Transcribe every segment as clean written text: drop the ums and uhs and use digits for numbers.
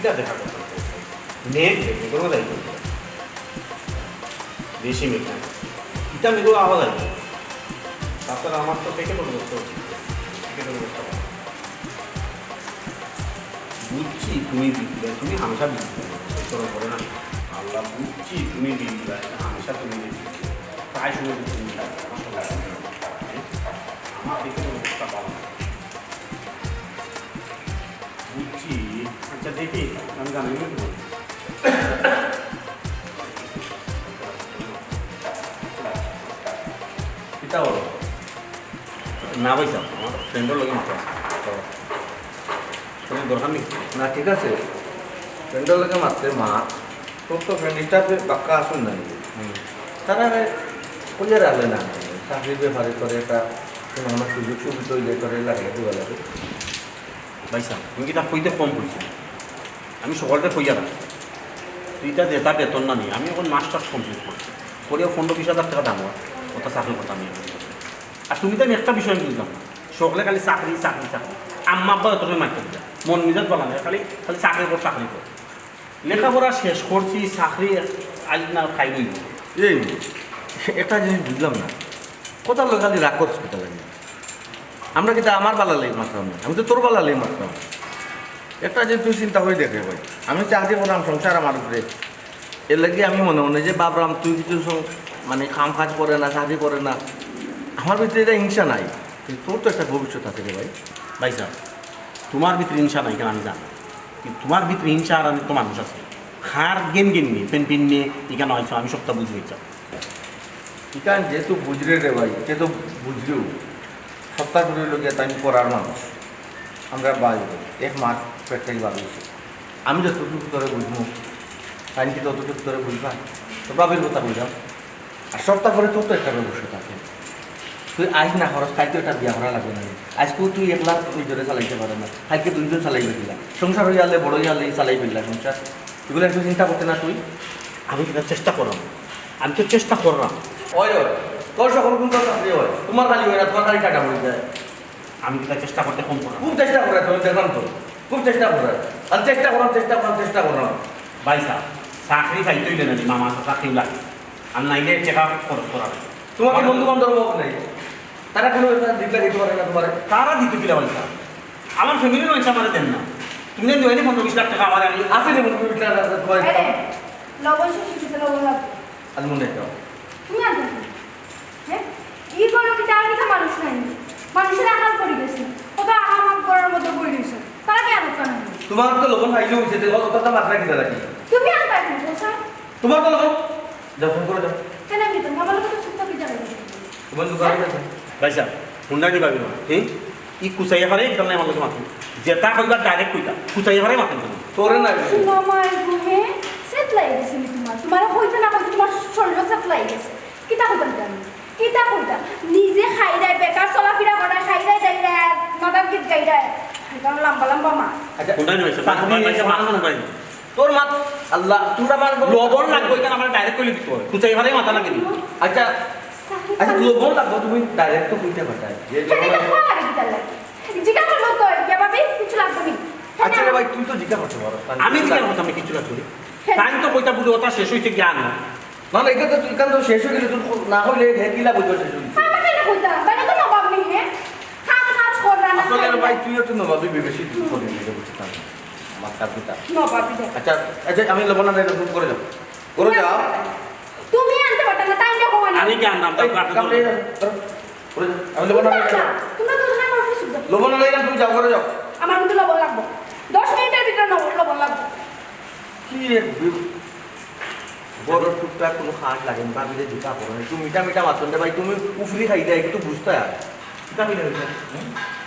এটা দেখা কথা মেঘ মেঘেরও দায়িত্ব বেশি মেঘ না এটা মেঘেও আওয়াজ আছে তাছাড়া আমার তো প্যাকেটের ব্যবস্থা উচিত প্যাকেটের ব্যবস্থা বুঝছি তুমি দিলে তুমি হামেশা দিচ্ছি তোরা করে না আল্লাহ বুঝছি তুমি দিলে হামেশা তুমি দিচ্ছি প্রায় সময় তুমি আমার প্যাকেটের ব্যবস্থা পাবো না বুঝছি আচ্ছা দেখি আমি জানাই না এটা বলো না পয়সা আমার ফ্রেন্ডের লোক মাত্র দরকার নেই না ঠিক আছে ফ্রেন্ডের লোকে মারতে মা তোর তো ফ্রেন্ড হিসাবে বাক্কা আসুন না তারা কোথায় রাখলে না চাকরির ব্যাপারে করে একটা আমার সুযোগ সুবিধা তৈরি করে লাগে দেওয়া লাগে পয়সা তুমি কি তা কইতে কম করছি আমি সকালটা কইয়া রাখছি তুইটা যেটা বেতন না নিই আমি এখন মাস্টার্স কমপ্লিট করছি করেও 15-20 হাজার টাকা দাম হয় ওটা চাকরির কথা আমি আর তুমি তো আমি একটা বিষয় বুঝলাম সকলে খালি চাকরি চাকরি চাকরি আম্মা আব্বা এত মারতে দিলে মন মিজাজ বলা নেই খালি খালি চাকরি কর চাকরি কর লেখাপড়া শেষ করছি চাকরি আজ না খাই লইব এই একটা জিনিস বুঝলাম না কোথাও লোক খালি রাগ করছি কোথা লাগে আমরা কিন্তু আমার বালা লেগে মারতাম না আমি তো তোর বালা লেগে মারতাম একটা যে তুই চিন্তা করে দেখে ভাই আমি চাকরি করলাম সংসার আমার উপরে এর লাগে আমি মনে মনে যে বাবরাম তুই কিছু মানে কাম কাজ করে না চাকরি করে না আমার ভিতরে এটা হিংসা নাই কিন্তু তোর তো একটা ভবিষ্যৎ আছে রে ভাই ভাই স্যার তোমার ভিতরে হিংসা নাই কেন আমি জানি কিন্তু তোমার ভিতরে হিংসা আর আমি তো মানুষ আছে খার গেম নিয়ে পেন নিয়ে এখানে হয়েছ আমি সবটা বুঝতে ইচ্ছা ইকান যেহেতু বুঝলে রে ভাই সে তো বুঝলেও সপ্তাহ করে লোকে তাই করার মানুষ আমরা বাজবো 1 মাস পেটটাই বাড়িয়েছি আমি যতটুকু ধরে বুঝবো তাই কি ততটুকু ধরে বুঝবা তো বাবের কথা বুঝলাম আর সপ্তাহ করে তোর তো একটা ব্যবস্থা থাকে তুই আজ না খরচ খাইতে একটা বিয়া করা লাগবে না আজকেও তুই একলা নিজরে চালাইতে পারে না কালকে 2 জন চালাইবে দিলা সংসার হয়ে গেলে বড় হয়ে গেলে চালাই ফেললা সংসার এগুলো একটু চিন্তা করতে না তুই আমি কিন্তু চেষ্টা করলাম আমি তো চেষ্টা করলাম ওই তোর সকল কোন চাকরি হয় তোমার খালি হয় না তোমার খালি টাকা পড়ে যায় আমি কিন্তু চেষ্টা করতে কম করলাম খুব চেষ্টা করে তুমি দেখলাম তো খুব চেষ্টা করে আর চেষ্টা করলাম ভাই স্যার চাকরি খাইতে হইলে না মামা চাকরি লাগে আর নাইলে টাকা খরচ করা তোমার কি বন্ধু বান্ধব নেই তারা কোনো দিকলা দিতে পারে না তোমার তারা দিতে কিনা ভাই স্যার আমার ফ্যামিলির মানুষ আমার দেন না তুমি দেন 15-20 লাখ টাকা আমার আমি আছে নি বন্ধু তোমার লবণ শিখেছে লবণ লাগবে আজ মনে দাও তুমি আনতে হ্যাঁ কি করো কি তার কি মানুষ নাই মানুষের আহাল করে গেছে কত আহাল করার মতো করে দিয়েছে তারা কি আনতে না তোমার তো লবণ খাইলেও হয়েছে কত মাত্রা কিনা রাখি তুমি আনতে না স্যার তোমার তো লবণ যাও ফোন করে যাও কেন আমি তো আমার কথা সুস্থ কি জানাই তোমার দোকানে গেছে ভাই স্যার হুন্ডা কি পাবি না হ্যাঁ ই কুচাইয়া পারে এখানে আমার কাছে মাথা যেটা কইবা ডাইরেক্ট কইতা কুচাইয়া পারে মাথা তোরে না মামার ঘুমে সেট লাই গেছে তোমার হইতে না হইতে তোমার শরীর সেট লাই গেছে কিতা হইতাম জানি কিতা কইতা নিজে খাই দেয় বেকার চলাফেরা করে খাই দেয় যাই দেয় মাদার গীত গাই দেয় কারণ লম্বা লম্বা মা আচ্ছা হুন্ডা নিয়ে এসে মাথা মনে করেন তোর মা আল্লাহ তোরা মান লবণ লাগবে এখানে আমার ডাইরেক্ট কইলে দিতে হবে কুচাইয়া পারে মাথা লাগে আচ্ছা আচ্ছা লবণ লাগবে তুমি ডাইরেক্ট তো কইতে পারতাই যে জিজ্ঞাসা করলো তো কে ভাবি কিছু লাগবে নি আচ্ছা রে ভাই তুই তো জিজ্ঞাসা করতে পারো আমি জিজ্ঞাসা করতাম কিছু না করি তাই তো কইতা বুঝি ওটা শেষ হইতে জ্ঞান না না এটা তো তুই কান তো শেষ হয়ে গেলে তুই না হইলে হেকিলা বুঝতে শেষ হইছে আমি কেন কইতা মানে তো নবাব নি হে কাজ কর না আসলে রে ভাই তুইও তো নবাবি বেশি তুই করে নিয়ে বুঝতে পারছিস মাথা পিতা নবাবি দে আচ্ছা আচ্ছা আমি লবণ না এটা করে যাও করে যাও তুমি আনতে পারতা না তাই না কোন আমি কি আনলাম তো কাটতে করে যাও আমি লবণ না তোমরা দুজনে অফিস যাও লবণ না লাগাম তুমি যাও করে যাও আমার কিন্তু লবণ লাগবে 10 মিনিটের ভিতরে লবণ লাগবে কি রে বড় টুকটাক কোনো খাস লাগে না ভাবিলে জুতা পড়ো তুমি মিঠা মিঠা মাতন ভাই তুমি উফরি খাই দেয় একটু বুঝতে আর কিতা কইলে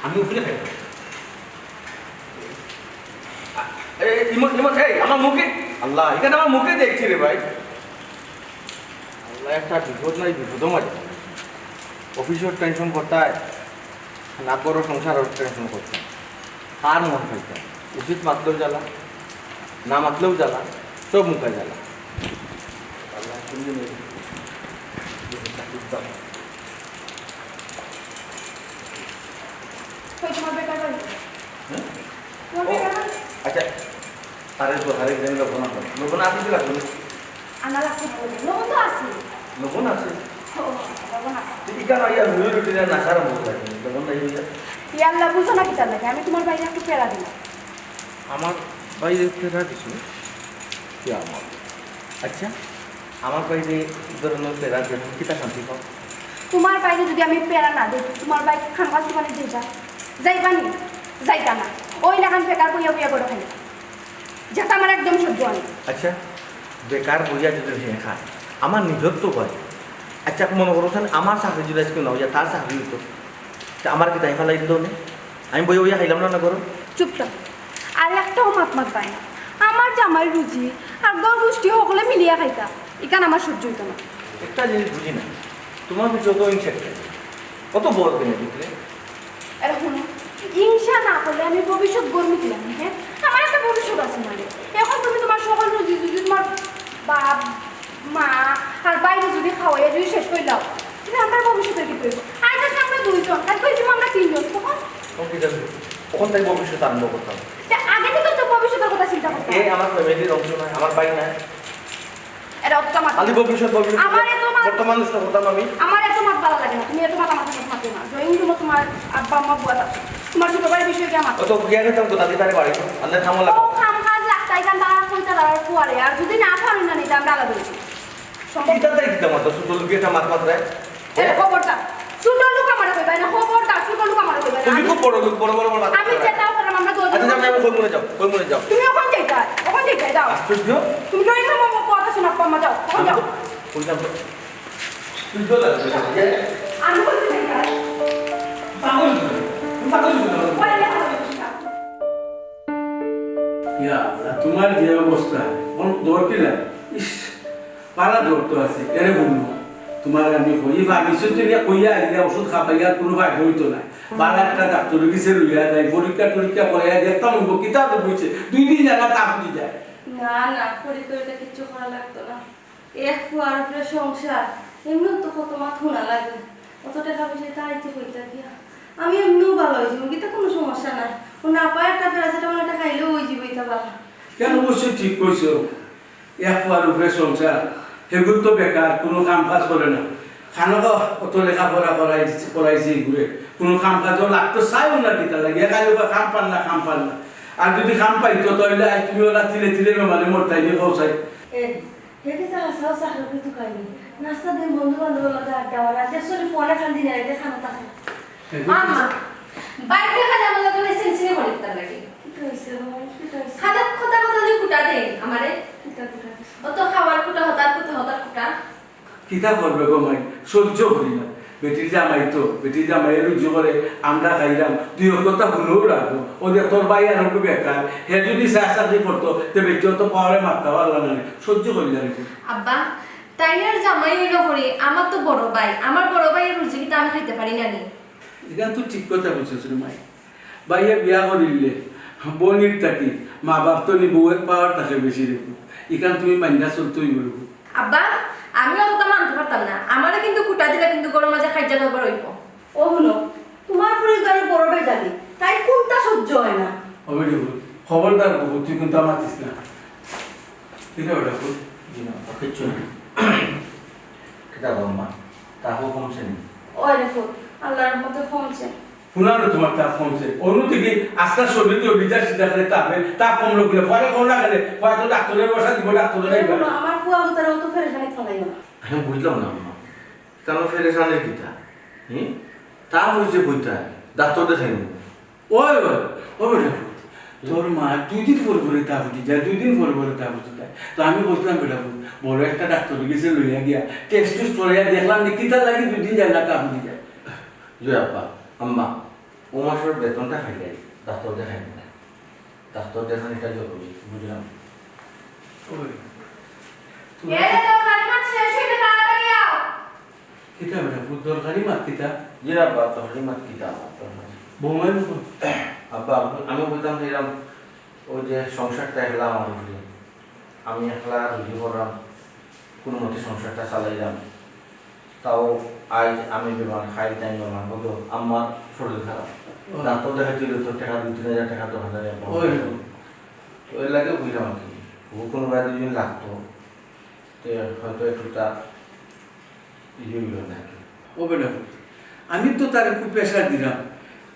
আমি উপরে খাই আমার মুখে আল্লাহ এখানে আমার মুখে দেখছি রে ভাই আল্লাহ একটা বিপদ নাই বিপদও মাঝে অফিসের টেনশন করতে হয় না বড় সংসারের টেনশন করতে হয় আর মন খাইতে উচিত মাতলেও জ্বালা না মাতলেও জ্বালা সব মুখে জ্বালা আল্লাহ তুমি কই তোমার বেকার বাড়ি হ্যাঁ তোমার বেকার বাড়ি আচ্ছা তারে তো হারে দেন লবণ আছে লবণ আছে কি লাগবে আনা লাগছে লবণ তো আছে লবণ আছে ও, লবণ আছে ইকান আইয়া রুই রুটিটা নাসার মতো লাগে লবণ নাই হইয়া ইয়াল্লা বুঝো না কিতার লাগে আমি তোমার বাইরে একটু পেড়া দিলাম আমার বাইরে ফেরা দিছো কি আমার আচ্ছা আমার বাইরে এই ধরনের ফেরা দিয়ে কিতা শান্তি পাও তোমার বাইরে যদি আমি পেড়া না দিই তোমার বাইরে খানবাস দোকানে যাইবা যাইবা নি যাইতা না ওই লাগান বেকার বইয়া বইয়া করে খাই যেটা আমার একদম সহ্য হয় না। আচ্ছা বেকার বইয়া যদি সে খায় আমার নিজের তো হয় আচ্ছা মনে করছেন আমার চাকরি যদি আজকে না হইয়া তার চাকরি হইতো তা আমার কি তাই ফেলাই দিল না আমি বইয়া বইয়া খাইলাম না করো চুপ থাক আর একটাও মাত মাত পায় না আমার জামাই রুচি আর দর গোষ্ঠী সকলে মিলিয়া খাইতা এখানে আমার সহ্য হইতো না একটা জিনিস বুঝি না তোমার ভিতরে তো ইনসেক্ট কত বড় দিনে ভিতরে এরকম হিংসা না করলে আমি ভবিষ্যৎ গর্বিত দিলাম হ্যাঁ আমার একটা ভবিষ্যৎ আছে মানে এখন তুমি তোমার সকল রুজি যদি তোমার বাপ মা আর বাইরে যদি খাওয়াইয়া যদি শেষ করে দাও তাহলে আমার ভবিষ্যতের কি করবো আর যাচ্ছে আমরা দুইজন আর কই আমরা তিনজন তখন ওকে যাবে ওখান থেকে ভবিষ্যৎ আরম্ভ করতাম তা আগে থেকে তো ভবিষ্যতের কথা চিন্তা করতে এই আমার ফ্যামিলির অংশ নয় আমার বাইক নাই এটা অতটা মাথা খালি ভবিষ্যৎ আমার এত মাথা- বর্তমান মানুষটা করতাম আমি আমার এত মাত ভালো লাগে না তুমি এত মাথা মাথা মাথা না জয়িং তোমার আব্বা আম্মা বুয়া আছে তোমার ছোট ভাইয়ের বিষয়ে কি আমার ও তো গিয়ে গেতাম তো দাদি তারে বাড়ি আন্দাজ থামো ও লাগতো খাম কাজ লাগতাই কান তারা কইতা দাঁড়ার ফুয়ারে আর যদি না পারি না নিতে আমরা আলাদা হইছি কিতা তাই কিতা মাত্র সুতল গিয়ে একটা মাত মাত্রায় এটা খবরটা ছোট লোক আমার কইবা না খবরটা ছোট লোক আমার কইবা তুমি খুব বড় লোক বড় বড় মাত আমি যেটাও করলাম আমরা দুজন আচ্ছা আমি কই মনে যাও কই মনে যাও তুমি ওখান যাইতা দাও আশ্চর্য তুমি ড্রয়িং রুমে পড়া শোনা পাম্মা যাও ওখান যাও কইলাম তো আশ্চর্য লাগছে আমি বলছি যাইতা পাগল পাগল পড়া ইয়া তোমার যে অবস্থা কোন দৌড় কিনা ইস পালা দৌড় তো আছে এরে বলবো তোমার আমি হই ভাবিছো তো ইয়া কইয়া আইলে ওষুধ খাবাইয়া কোনো ভাই হইতো না বালা একটা ডাক্তার গিয়ে লইয়া যায় পরীক্ষা করে দেখতাম কিতাব বইছে 2 দিন জায়গা তাপ দি যায় না না পরিকরটা কিছু করা লাগতো না এক ফুয়ার উপরে সংসার এমনিও তো কত মাথা না লাগে অত টাকা পয়সা তাইতে হইতা গিয়া আমি এমনিও ভালো হয়েছি মুগিতে কোনো সমস্যা নাই ও না পায় একটা প্যারাসিটামল একটা খাইলেও ওই জীবইতা ভালো কেন অবশ্যই ঠিক কইছো এক ফুয়ার উপরে সংসার সেগুলো তো বেকার কোনো কাম কাজ করে না খানাকে অত লেখাপড়া করাইছে ঘুরে কোনো কাম কাজও লাগতো চাইও না কিতা লাগে একাই কাম পান না আর যদি কাম পাইতো তাহলে তুমি ওরা তিলে মানে মরতাই নিয়ে পৌঁছাই এ হেকে যা হাসাও চাকরি কিন্তু খাইনি নাস্তা দিন বন্ধু বান্ধব লাগে আড্ডা মারা দেখছি ফোনে খান দিন আইতে খানা থাকে আম্মা বাইরে খালি আমার লগে সেনসিনে করে দিতে লাগে কি কইছে ভাই কি কইছে খালি কথা দিয়ে কুটা দে আমারে কিতা কিতা অত খাবার কুটা হতার কুটা কিতা করবে গো মাই সহ্য করি না বেটির জামাই রুজ করে আমরা খাইলাম তুই কথা ভুলেও রাখবো ওদের তোর ভাই আর একটু বেকার হে যদি চাকরি করতো তো বেটিও তো পাওয়ারে মারতে পারলাম না সহ্য করি না আব্বা তাইনার জামাই হইলো করে আমার তো বড় ভাই আমার বড় ভাইয়ের রুজিটা আমি খাইতে পারি না নি এখান তো ঠিক কথা বলছিস রে মাই ভাইয়া বিয়া করিলে বোনির থাকি মা বাপ তো নি বউয়ের পাওয়ার থাকে বেশি দেখো এখান তুমি মাইনা চলতেই বলবো আব্বা আমি অতটা মানতে পারতাম না আমারে কিন্তু কুটা দিলে কিন্তু গরম মাঝে খাইজা দরবার হইব ও হলো তোমার পরিবারের বড় ভাই জানি তাই কোনটা সহ্য হয় না হবে দেখো খবরদার বহু তুই কিন্তু আমার দিস না ঠিক আছে ওটা জি না কিচ্ছু না কিতা বাবা তা কমছে না ওই দেখো আল্লাহর মতো ফোনছে পুনরায় তোমার তাপ কমছে অন্যদিকে আস্তে শরীর তো বিজার সিধা করে তাপ কমলো বলে পরে কোন লাগালে হয়তো ডাক্তারের বসা দিব ডাক্তারের আমার ফুয়া উতারে অত ফেরেশানি ফলাইও না আমি বুঝলাম না মামা কেন ফেরেশানের কিতা তা হয়েছে কইতা ডাক্তার দেখাইনি ওই বেটা তোর মা 2 দিন পরে তাপ উঠি যায় 2 দিন পরে তাপ উঠি যায় তো আমি বলছিলাম বেটা বড় একটা ডাক্তার গেছে লইয়া গিয়া টেস্ট করে দেখলাম যে কিতা লাগে 2 দিন যায় না তাপ উঠি যায় জয় আপা আম্মা ও মাসের বেতনটা খাই যায় ডাক্তার দেখাই না ডাক্তার দেখান এটা জরুরি বুঝলাম এরে তো কালমাত শেষ হইতে তাড়াতাড়ি আও কিতা বেটা বুদ্ধ দরকারি মাত কিতা জি আব্বা তোর মাত কিতা বৌমাই আব্বা আমি বলতাম যে এরকম ওই যে সংসারটা একলা আমার উপরে আমি একলা রুজি করলাম কোনো মতে সংসারটা চালাইলাম তাও আজ আমি বেমার খাই টাইম বেমার হলো আমার শরীর খারাপ ডাক্তার দেখাচ্ছিল তো টাকা 2-3 হাজার টাকা তো হাজারে ওই লাগে বুঝলাম আর কি ও কোনো বাইরে যদি লাগতো তো হয়তো একটুটা ইয়ে হইল না কি হবে না আমি তো তার খুব প্রেশার দিলাম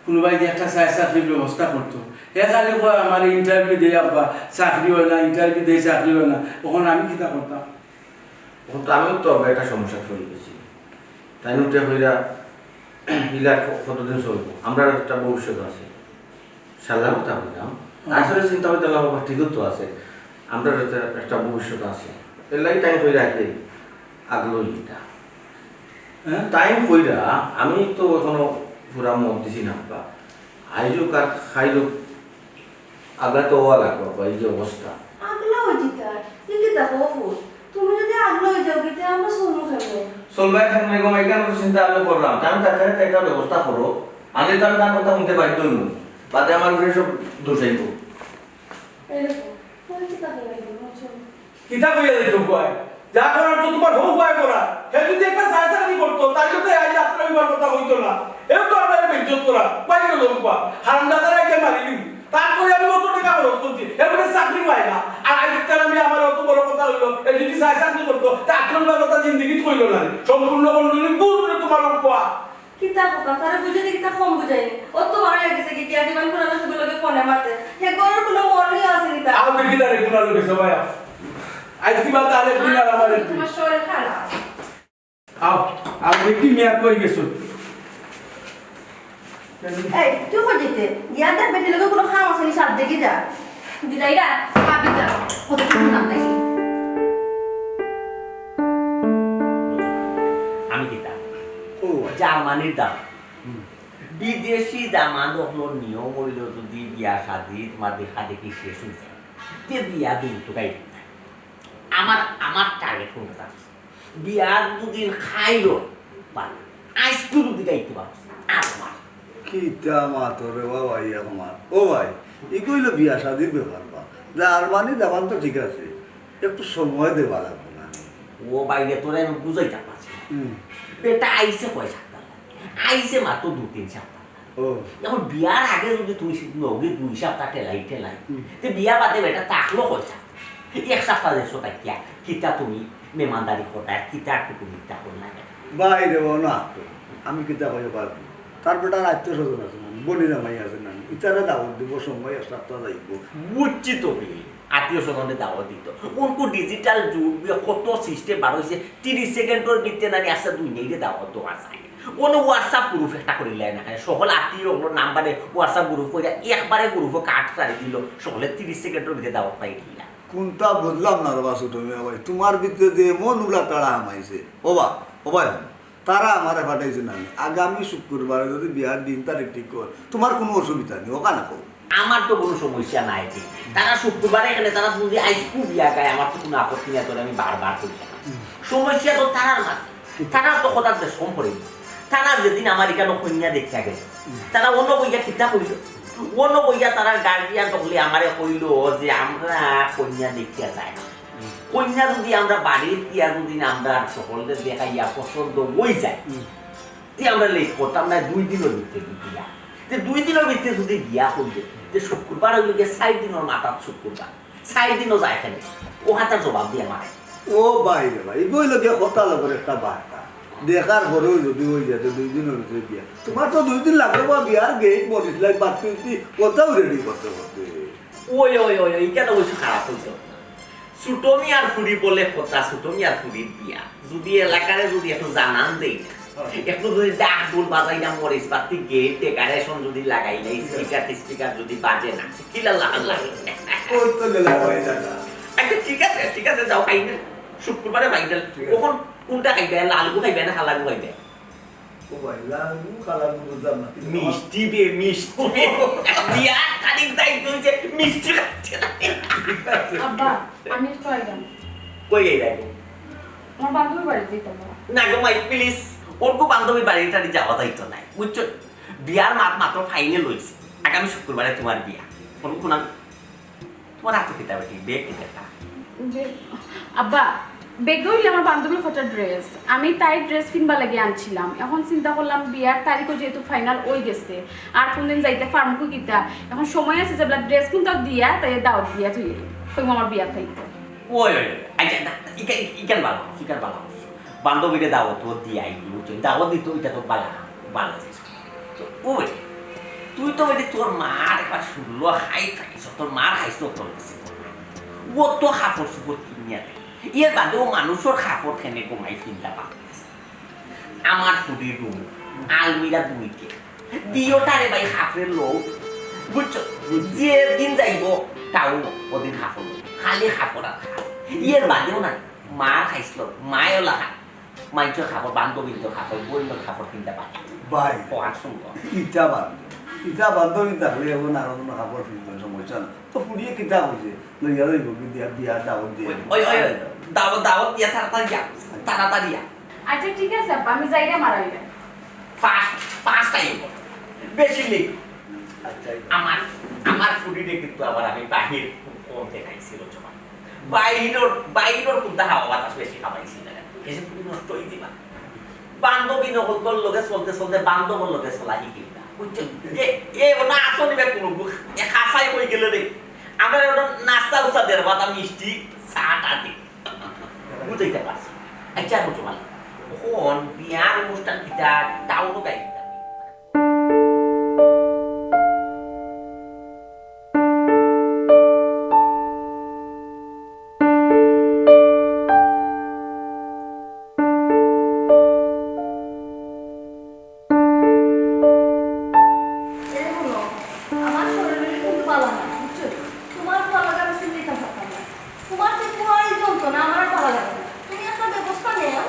কোনোবাই যে একটা চাকরির ব্যবস্থা করতো এখানে আমার ইন্টারভিউ দিয়ে আব্বা চাকরি হয় না ইন্টারভিউ দিয়ে চাকরি হয় না তখন আমি কিতা করতাম এখন তো আমিও তো একটা সমস্যা চলে গেছি তাই উঠে হইরা ইলার কতদিন চলবো আমরা একটা ভবিষ্যৎ আছে সাল্লাহ কথা বললাম আসলে চিন্তা করতে বাবা ঠিকও তো আছে আমরা একটা ভবিষ্যৎ আছে এর লাগে টাইম হইরা আগে আগ্রহীটা হ্যাঁ টাইম কইরা আমি তো এখনো পুরা মত দিছি না বা আইজো কার খাইলো আগলা তো হওয়া লাগবে বা এই যে অবস্থা আগলা হয়ে যেতার কিন্তু দেখো ফুল তুমি যদি আগলা হয়ে যাও কিন্তু আমরা শুনবো কেমন চলবাই থাকবে গো এখানে চিন্তা আমি করলাম আমি তার একটা ব্যবস্থা করো আমি তো আমি তার কথা শুনতে বাধ্য হইব বাদে আমার উপরে সব দোষ আইব এরকম তুমি কি তাহলে বলছো কিতা কইয়া দিত কয় যা করার তো তোমার হোক হয় করা হে যদি একটা চাকরি করতো তাহলে তো এই যাত্রা হইবার কথা হইতো না এও তো আমরা বেজ্জত করা বাইরে লোক পা হারামদাদারা একে মারিলি তারপরে আমি অত টাকা খরচ করছি এবারে চাকরি পাই না আর আজকাল আমি আমার অত বড় কথা হইলো এই যদি চাকরি করতো তা আক্রমণ কথা জিন্দগি কইলো না সম্পূর্ণ বন্ধুনি বুঝলে তোমার উপা কিতা কথা তারা বুঝে দেখি তা কম বুঝাইনি ও তো মারা গেছে কি টিয়া দিবান কোন মাসে গুলোকে ফোনে মারতে হে গরুর কোনো মরনি আছে নি তা আও দেখি তারে কোন লোকে সবাই আজকে বা তাহলে বিনা আমাদের তোমার শরীর খারাপ আও দেখি মিয়া কই গেছো এই তুই কই যেতে ইয়াদের বেটি লোকে কোনো খাম আছে নি সাত দেখি যা দিদাইরা পাবিতা কত নাম নাকি আমি কিতা ও জার্মানির দাম বিদেশি দামান হলো নিয়ম হইল যদি বিয়া শাদি তোমার দেখা দেখি শেষ হয়ে যায় তে বিয়া দিন তো গাই আমার আমার টার্গেট কোনটা বিয়ার দুদিন খাইল পারে আইসক্রু যদি গাইতে পারো আর আমার কিতা মাতরে বাবা আমার ও ভাই এগুলো বিয়া শাদির ব্যাপার বা জার্মানি দামান তো ঠিক আছে একটু সময় দেওয়া লাগবে না ও বাইরে তোরা আমি বুঝাইতে পারছি বেটা আইসে পয়সা আইসে মাত্র 2-3 সপ্তাহ ও এখন বিয়ার আগে যদি তুমি নগে 2 সপ্তাহ টেলাই তো বিয়া বাদে বেটা তাকলো পয়সা 1 সপ্তাহ দেশো তাকিয়া কিতা তুমি মেমানদারি করতা কিতা কুকুরিতা করলা বাইরে না আমি কিতা কইতে পারবো তারপর তার আত্মীয় স্বজন আছে না বনিরা মাই আছে না ইতারা দাওয়াত দিব সময় এক সপ্তাহ যাইব বুঝছি তো আত্মীয় স্বজনে দাওয়াত দিত উনকো ডিজিটাল যুগ কত সিস্টেম বার হয়েছে 30 সেকেন্ডের ভিতরে নারী আসা দুই নেই দাওয়াত দেওয়া যায় কোনো হোয়াটসঅ্যাপ গ্রুপ একটা করে লাই না সকল আত্মীয় নাম্বারে হোয়াটসঅ্যাপ গ্রুপ করে একবারে গ্রুপে কাট ছাড়ি দিল সকলে 30 সেকেন্ডের ভিতরে দাওয়াত পাই দিলা কোনটা বুঝলাম না রে বাসু তুমি ভাই তোমার ভিতরে যে মন উলা তাড়া আমাইছে ও ভাই তারা আমারে পাঠাইছে না আগামী শুক্রবারে যদি বিয়ার দিন তারিখ ঠিক কর তোমার কোনো অসুবিধা নেই ওকা না কো আমার তো কোনো সমস্যা নাই তারা শুক্রবারে এখানে তারা যদি আইসকু বিয়া গায় আমার তো কোনো আপত্তি নেই তোর আমি বারবার করি সমস্যা তো তারার মাঝে তারা তো কথা দেশ কম করে তারা যেদিন আমার এখানে কন্যা দেখতে গেছে তারা অন্য বইয়া কিতা কইল অন্য বইয়া তারা গার্জিয়ান তখলি আমারে কইল যে আমরা কন্যা দেখতে যাই না কন্যা যদি আমরা বাড়ির দিয়া যদি আমরা সকলদের দেখাইয়া পছন্দ হয়ে যায় তে আমরা লেট করতাম না 2 দিনের ভিতরে বিয়া যে 2 দিনের ভিতরে যদি বিয়া করবে যে শুক্রবার হইল গিয়ে 4 দিনের মাথার শুক্রবার 4 দিনও যায় এখানে ও হাতার জবাব দিয়ে আমার ও ভাই রে ভাই এগুলো গিয়ে কথা লাগবে একটা বার্তা দেখার পরেও যদি হয়ে যায় 2 দিনের ভিতরে বিয়া তোমার তো 2 দিন লাগবে বা বিয়ার গেট বলিস লাইক বাড়তি কোথাও রেডি করতে ওই এইটা তো বেশি খারাপ হয়েছে সুটমি আর ফুরি বলে কথা সুটমি আর ফুরির বিয়া যদি এলাকারে যদি একটু জানান দেই একটু যদি ডাক ডোল বাজাই না মরিস পাতি গেট ডেকারেশন যদি লাগাই না স্পিকার যদি বাজে না কিলা লাগে ওই তো লেলা হয়ে যায় আচ্ছা ঠিক আছে যাও খাইবে শুক্রবারে ফাইনাল কখন কোনটা খাইবে লালগু খাইবে না খালাগু খাইবে ও ভাই লালু খালালু বুঝলাম না মিষ্টি বিয়া তারিখ দায়িত্ব হয়েছে মিষ্টি খাচ্ছে আব্বা আমি একটু আইলাম কই গেই রাখবো আমার বান্ধবীর বাড়ি যেতাম না গো মাই প্লিজ ওরকো বান্ধবী বাড়িটারি যাওয়া দায়িত্ব নাই বুঝছো বিয়ার মাত্র ফাইনাল হয়েছে আগামী শুক্রবারে তোমার বিয়া কোন তোমার হাতে খেতে হবে ঠিক বেগ খেতে আব্বা বেগে হইলে আমার বান্ধবীর ফটো ড্রেস, আমি তাই ড্রেস কিনবা লাগে আনছিলাম। এখন চিন্তা করলাম বিয়ার তারিখও যেহেতু ফাইনাল হয়ে গেছে, আর কোনদিন যাইতে ফার্মকু কিতা, এখন সময় আছে যে ড্রেস কিনতে দিয়া তাই দাওয়াত দিয়া তুই আমার বিয়ার থাকতো। ওই ইকান ভালো বান্ধবীরে দাওয়াত দিয়ে আইবি, বুঝছো? দাওয়াত দিত এটা তো বালা ওই তুই তো বেটি তোর মার একবার শুনলো হাই থাকিস, তোর মার খাইছ তোর কাছে ও তো কাপড় চুপড় কিনিয়া দেয়। এর বাদেও মানুষের কাপড় খেনে কমাই চিন্তা পাচ্ছে। আমার ফুটির রুম আলমিরা দুইকে দিওটারে ভাই কাপড়ের লোক, বুঝছো? যে দিন যাইব তাও ওদিন কাপড় খালি কাপড় আর খাপ। এর বাদেও না মার খাইছিল, মায়েও লাগা মাইচের কাপড়, বান্ধবীদের কাপড়, বইনের কাপড় কিনতে পারে ভাই পড়ার সঙ্গে ইটা বান্ধবী থাকলে এখন আর কোনো কাপড় কিনতে সমস্যা না তো ফুরিয়ে কিতা হয়েছে লইয়া লইব দিয়া বিয়ার দাওয়াত দিয়ে দাওয়াত দিয়া তাড়াতাড়ি আচ্ছা ঠিক আছে আব্বা, আমি যাইরা মারাইলে ফার্স্ট টাইম বেশি লেট। আচ্ছা আমার ফুডিতে কিন্তু আবার আমি বাহির কম দেখাইছিল জমা, বাইরের কিন্তু হাওয়া বাতাস বেশি খাবাইছি না, এসে ফুডি নষ্ট হয়ে দিবা। বান্ধবী নগর লগে চলতে চলতে বান্ধবর লগে চলা শিখি বুঝছো? এ ওটা আসলে কোনো খাসাই হয়ে গেলে রে আমরা ওটা নাস্তা উস্তা দেড় বাতা মিষ্টি চাটা দিই, বুঝাইতে পারছি। আচ্ছা বুঝছো ভালো এখন বিয়ার অনুষ্ঠান কিটা টাউনও গাই আমার শরীরের কিন্তু ভালো না, বুঝছো? তোমার ভালো লাগে আমি চিন্তা করতাম না, তোমার যে পুরাই যন্ত্রণা আমার ভালো লাগে না। তুমি একটা ব্যবস্থা নেও।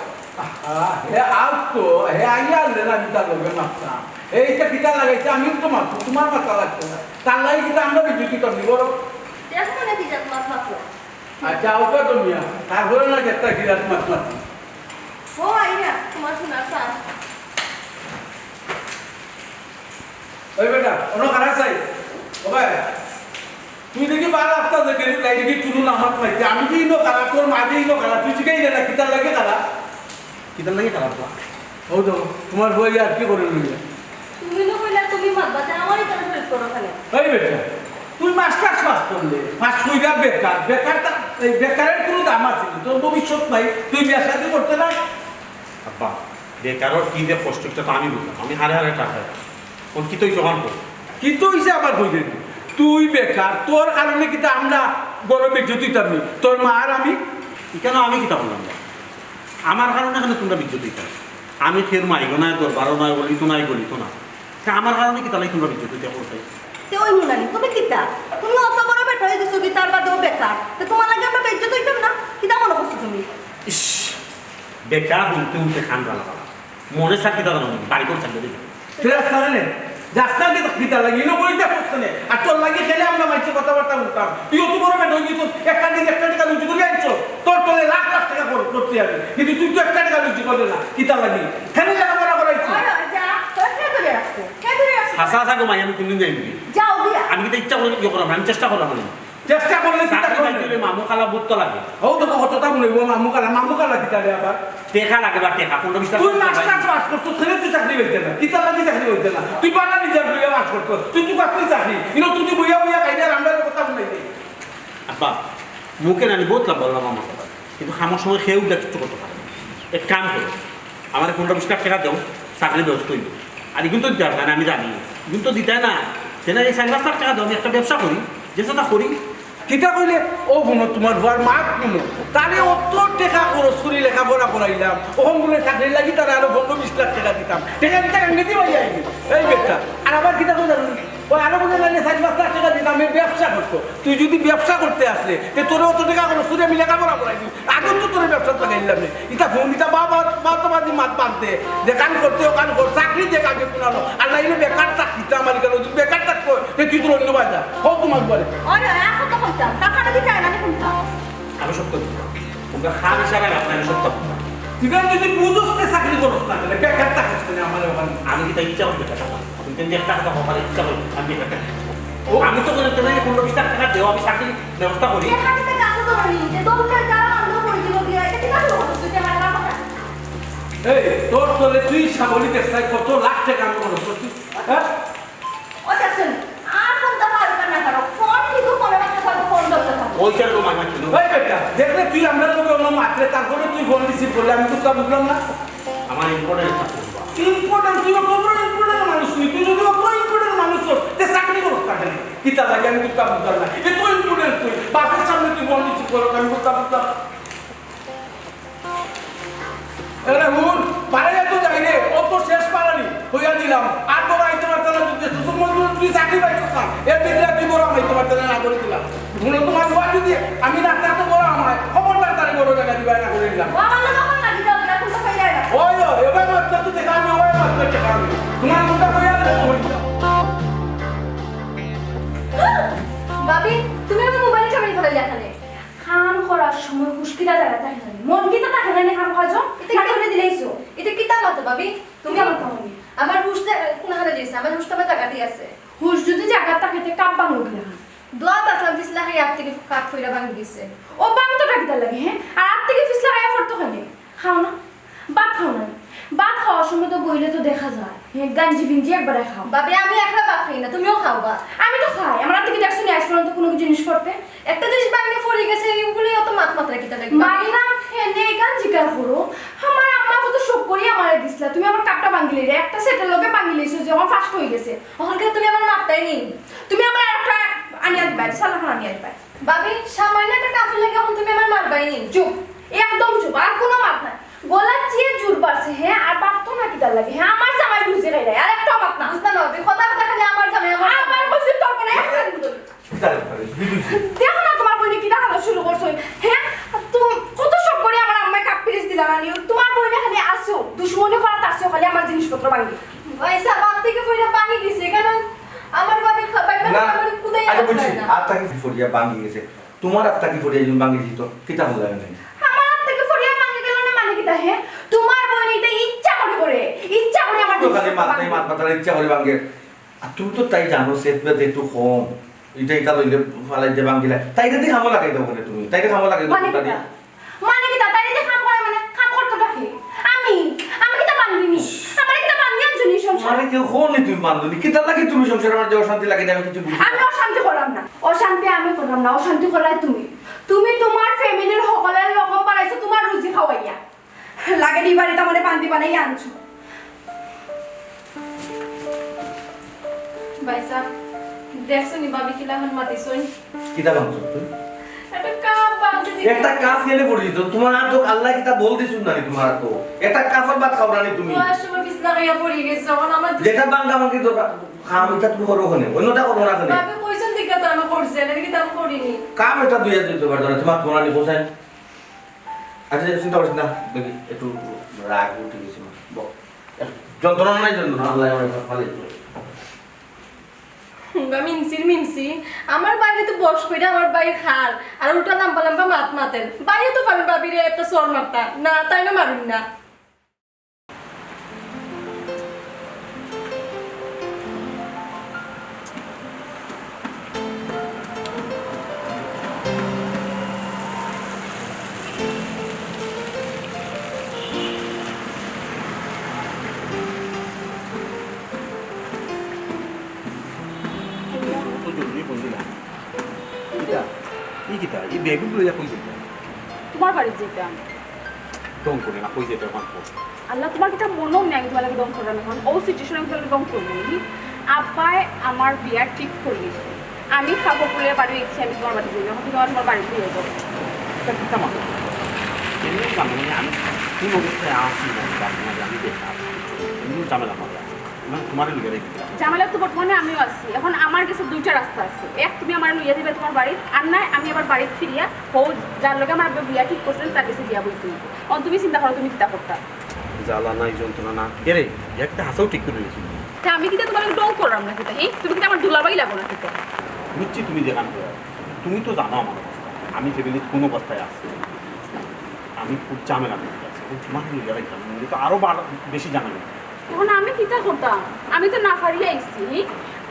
হে আজ তো হে আইয়া আনলেন, আমি তার লগে মারতাম। এইটা কিটা লাগাইছে আমিও তো মারতো, তোমার মাথা লাগতো না। তার লাগে কিটা আমরা বিদ্যুৎ করবি বলো। দেখো মানে কি যাক মাথা লাগলো। আচ্ছা ওটা তো মিয়া তারপরে না একটা কিরাত মাছ মারছি। ও আইয়া তোমার শোনার চান। ওই বেটা অন্য খারা চাই ও ভাই তুই দেখি বারো হপ্তাহ দেখে তাই দেখি তুলুন আমার পাইছে, আমি কি ইনো খারা তোর মাঝে ইনো খারা, তুই শিখাই না কিতার লাগে খারা, কিতার লাগে খারাপ ও তো তোমার বই আর কি করে লইয়া। তুমি না কইলা তুমি মারবা, তা আমারই কেন ফেল করো খালি। ওই বেটা তুই মাস্টার্স পাস করলে পাস কইরা বেকারটা এই বেকারের কোনো দাম আছে না, তোর ভবিষ্যৎ নাই, তুই বিয়া শাদী করতে না। আব্বা বেকারর কি যে কষ্টটা তো আমি বুঝলাম, আমি হারে হারে টাকা কোন কি তুই জোগান কর কিন্তু হইছে আবার কই দেবি তুই বেকার, তোর কারণে কিন্তু আমরা বড় বিজ্ঞতি তারনি, তোর মা আর আমি। কেন আমি কিতা বললাম না? আমার কারণে এখানে তোমরা বিদ্যুৎ দিতে, আমি ফের মাইগো নাই তোর বারো নয় বলি তো নাই বলি তো না, আমার কারণে কি তাহলে তোমরা বিদ্যুৎ দিতে করতে? তে ওই মুনানি তুমি কিতা, তুমি অত বড় বেটা হয়ে গেছো কি তার বাদেও বেকার, তো তোমার লাগে আমরা বেজ্জত হইতাম না? কিতা মনে করছো তুমি? ইস বেকার উঠতে উঠতে খান গালা মনে থাকি দাদা বাড়ি করে থাকবে দেখি ফেরাস কারণে রাস্তা দিয়ে কিতা লাগে ইনো বইতে করছে না, আর তোর লাগে খেলে আমরা মাইছে কথাবার্তা বলতাম। তুইও তো বড় বেটা হয়ে গেছো, একটা দিন একটা টাকা লুচি করে আনছো, তোর তোলে লাখ লাখ টাকা করতে যাবে, কিন্তু তুই তো একটা টাকা লুচি করলে না, কিতা লাগে খেলে লেখাপড়া করাইছি। যা তোর কে ধরে রাখছে, কে ধরে রাখছে? হাসা হাসা গো মাই আমি কোনদিন যাইনি, যাও দিয়া। আমি কিন্তু ইচ্ছা করে ইয়ে করলাম না, আমি চেষ্টা করলাম না। চেষ্টা করলে কিতা চাকরি করবে? পাইতে মামু খালা বুঝতে লাগে, ও তো কতটা মনে হইব মামু কালা কিতা রে আবার। টেকা লাগে বা টেকা 15-20 তুই টাকা মাস্টার্স পাস করতো, ছেলে তুই চাকরি হইতে না, কিতা লাগি চাকরি হইতে না, তুই বাংলা নিজের বইয়া পাস করতো, তুই তো পাচ্ছিস চাকরি, কিন্তু তুই বইয়া বইয়া কাইদা আমরা কথা বলাই নেই। আব্বা মুখে নানি বহুত লাভ বললাম আমার কথা, কিন্তু খামার সময় খেয়েও কিছু করতে পারে না। এক কাম করো আমার 15-20 টাকা দাও, চাকরির ব্যবস্থা হইব। আর এগুলো তো দিতে পারবে না, আমি জানি এগুলো তো দিতে না, সেটা এই 4-5 লাখ টাকা দাও, আমি একটা ব্যবসা করি, যে সেটা করি। কিতা কইলে ও বোনো তোমার বুয়ার মা কোনো তারে অত টাকা খরচ করি লেখাপড়া করাইলাম, ওখান বলে চাকরি লাগি তারা আরো 15-20 লাখ টাকা দিতাম, টাকা দিতে কাঙ্গে দিবাই আইনি এই বেটা। আর আবার কিতা কই জানো ওই আরো বলে লাগে 4-5 লাখ টাকা দিতাম, আমি ব্যবসা করতো। তুই যদি ব্যবসা করতে আসলে তে তোরে অত টাকা খরচ করে আমি লেখাপড়া করাইনি, আগেও তো তোরে ব্যবসা লাগাইলাম না। ইতা ফোন ইতা বাবা মাত পানতে যে কান করতে ও কান কর, চাকরি যে কাকে পুরানো আর নাইলে বেকার চাকরিটা আমার কেন বেকার থাকবো, তুই তোর অন্য বাজা হোক তোমার বলে। ওরে এখন তো কইতাম টাকাটা দিতে না কোনটা? আমি সত্য তোমরা খান হিসাবে আপনার সত্য তুই যদি বুঝতে চাকরি করছ না তাহলে বেকার থাকছ না আমার ওখানে। আমি কি তাই ইচ্ছা করতে টাকা তুমি কিন্তু 1 টাকা আমার ইচ্ছা করি আমি একটা আমি তো বলে তোমাকে 15-20 টাকা দেও, আমি চাকরি ব্যবস্থা করি। এখানে তো কাছে তো নেই যে দোকানে যারা আনন্দ করে দিব দিয়া এটা কি কাজ এই তোর তোলে তুই সাবলি দেখছাই কত লাখ টাকা আমি খরচ করছি হ্যাঁ ও দেখছেন আর ফোনটা পারবে না কারো ফোন কিন্তু ফোনে রাখতে থাকো ফোন ধরতে থাকো ওই স্যার তোমার না ছিল ওই বেটা দেখলে তুই আমরা তোকে অন্য মাত্রে তারপরে তুই ফোন রিসিভ করলে আমি তো তা বুঝলাম না আমার ইম্পর্টেন্ট থাকবে ইম্পর্টেন্ট তুই কবর ইম্পর্টেন্ট মানুষ তুই তুই যদি অত ইম্পর্টেন্ট মানুষ তোর তে চাকরি করতে থাকে কিতা লাগে আমি তো তা বুঝলাম না এ তো ইম্পর্টেন্ট তুই বাপের সামনে তুই ফোন রিসিভ করো আমি তো তা বুঝলাম এরে হুন পারে তো যাই রে ও তো শেষ পারানি হইয়া দিলাম আর বড় আইতে পারতে না তুই মন তুই চাকরি পাইছিস না এর ভিতরে তুই বড় আইতে পারতে না করে দিলাম মনে তোমার দোয়া যদি আমি না তো বড় আমার খবরদার তারে বড় জায়গা দিবা না করে দিলাম ও আমার যখন লাগি দাও না কোনটা পাইলা না ওই এবার মাত্র তুই দেখা আমি ওই মাত্র দেখা আমি তোমার মুখটা হইয়া বাবি তুমি আমার মোবাইল ক্যামেরা ধরে এখানে কাম করার সময় হুশকিটা জায়গা থাকে না মন কিটা থাকে না কাম করার জন্য এটা করে দিলেইছো এটা কি তা মতো ভাবি তুমি আমার কামনি আমার হুশটা কোন হালে দিয়েছে আমার হুশটা আমার জায়গাতেই আছে হুশ যদি জায়গা থাকে তে কাপ বাংলো কিনা দোয়া তাসলাম ফিসলা খাই আপ থেকে কাট কইরা ভাঙি দিছে ও বাংতো ডাকিতে লাগে হ্যাঁ আর আপ থেকে ফিসলা গায়ে ফটো খানে খাও না ভাত খাও না ভাত খাওয়ার সময় তো বইলে তো দেখা যায় হ্যাঁ গাঞ্জি ফিঞ্জি একবারে খাও ভাবি আমি একলা ভাত খাই না তুমিও খাওবা আমি তো খাই আমার থেকে দেখছো না আইসফোন তো কোনো জিনিস পড়তে একটা জিনিস বাইরে পড়ে গেছে এগুলি অত মাত মাত্রা কিতা লাগে মাইরাম খেনে গান জিকার করো আমার আম্মা কত শোক করি আমারে দিছলা তুমি আমার কাপটা ভাঙিলে রে একটা সেটের লগে ভাঙিলেছো যে আমার ফাস্ট হয়ে গেছে ওখানকে তুমি আমার মাপটাই নি তুমি আমার একটা আনিয়া দিবা সালাখান আনিয়া দিবা ভাবি সামান্য একটা কাপড় লাগে এখন তুমি আমার মারবাই নি চুপ একদম চুপ আর কোনো মাত নাই গলা চিয়ে জুর পারছে হ্যাঁ আর পারতো না কি তার লাগে হ্যাঁ আমার জামাই বুঝে গাই আর একটা মাত না বুঝতে না ভাবি কথা কথা খালি আমার জামে আমার আমার বুঝে তোর কোনো একটা দিন বলি দেখো না তোমার বইনে কি দেখানো শুরু করছো হ্যাঁ তুমি কত শোক করে আমার আম্মায় কাপ পিরিস দিলা না তোমার বইনে খালি আসো দুশ্মনী করাতে আসো খালি আমার জিনিসপত্র ভাঙি পয়সা বাপ থেকে পয়সা পানি দিছে কেন আমার ভাবি বাইবা না আমার কুদাই আচ্ছা বুঝছি না আর তাকে ফরিয়া ভাঙি গেছে তোমার আর তাকে ফরিয়া যদি ভাঙি দিত কিতা হলো না আমার হাত থেকে ফরিয়া ভাঙি গেল না মানে কি তা হ্যাঁ তোমার বইনে এটা ইচ্ছা করে আমার তো খালি মাথায় মাথা মাথার ইচ্ছা করে ভাঙে আর তুমি তো তাই জানো সেটবে একটু কম এটা লইলে ফালাই যে ভাঙিলা তাইকে দিয়ে খামো লাগাই দাও বলে তুমি তাইকে খামো লাগাই দাও মানে কি তা তাই যে কাম করে মানে কাম করতে রাখে আমি কি তা বান্ধিনি আমার কি তা বান্ধি আনছনি সংসার মানে কেউ হনি তুমি বান্ধবী কিতা লাগে তুমি সংসারে আমার যে অশান্তি লাগে আমি কিছু বুঝি আমি অশান্তি করলাম না অশান্তি করাই তুমি তোমার ফ্যামিলির সকলের রকম বানাইছো তোমার রুজি খাওয়াইয়া লাগে নি বাড়িতে মানে বান্ধি বানাই আনছো ভাইসা দেখছো নি ভাবি কিলা হন মাতিছই কিতা ভাঙছো তুমি একটা কাপ বাজে একটা কাজ গেলে পড়ি তো তোমার আর তো আল্লাহ কিতা বল দিছুন না তোমার তো একটা কাফর ভাত খাও রানি তুমি ওয়াশরুমে বিছনা গাইয়া পড়ি গেছে এখন আমার যেটা বাঙ্গা আমাকে তো খাম এটা তুমি করো ওখানে অন্যটা করো না ওখানে ভাবি কইছেন দিকা তো আমি করছি এটা কি তাম করিনি কাম এটা দুই হাজার দিতে পারতো না তোমার কোনানি কোথায় আচ্ছা চিন্তা করছি না দেখি একটু রাগ উঠে গেছে যন্ত্রণা নাই যন্ত্রণা আল্লাহ আমার ভালো মিনসি আমার বাইরে তো বস কইরা আমার বাইরে খার আর উল্টা লম্বা লম্বা মাত মাতেন বাইরে তো পারেন ভাবিরে একটা সর মারতা না তাই না মারুন না এই বেগুন লইয়া কই যেতে তোমার বাড়ি যেতাম ডং করে না কই যেতে এখন আল্লাহ তোমার কিটা মনেও নেই তোমার লাগে দম করলাম এখন ও সিচুয়েশন আমি তোমার দম করবো নি আব্বাই আমার বিয়ার ঠিক করে দিয়েছে আমি খাবো ফুলের বাড়ি ইচ্ছে আমি তোমার বাড়ি যাই এখন তুমি তোমার বাড়িতে হয়ে যাবো এটা কিতা মানে এমনি জানো মানে আমি কোন অবস্থায় আসি না আমি দেখা এমনি ঝামেলা হবে মানে তোমার লিগে রেখে ঝামেলা তো বর্তমানে আমিও আছি এখন আমার কাছে দুইটা রাস্তা আছে এক তুমি আমার লইয়া দিবে তোমার বাড়ির আর নাই আমি আবার বাড়িতে ফিরিয়া হো যার লগে আমার আব্বা বিয়া ঠিক করছেন তার কাছে বিয়া বইতে এখন তুমি চিন্তা করো তুমি চিন্তা করতা জ্বালা নাই যন্ত্রণা না এরে একটা হাসাও ঠিক করে দিয়েছি তা আমি কিন্তু তোমার ডং করলাম না কিতা তুমি কিন্তু আমার দুলাবাই লাগো না কিতা বুঝছি তুমি যেখান থেকে তুমি তো জানো আমার অবস্থা আমি ফ্যামিলি কোন অবস্থায় আছি আমি খুব ঝামেলা করতে আছি তোমার লিগে রাখলাম তো আরো বেশি ঝামেলা এখন আমি কিতা করতাম আমি তো না পারিয়া আইছি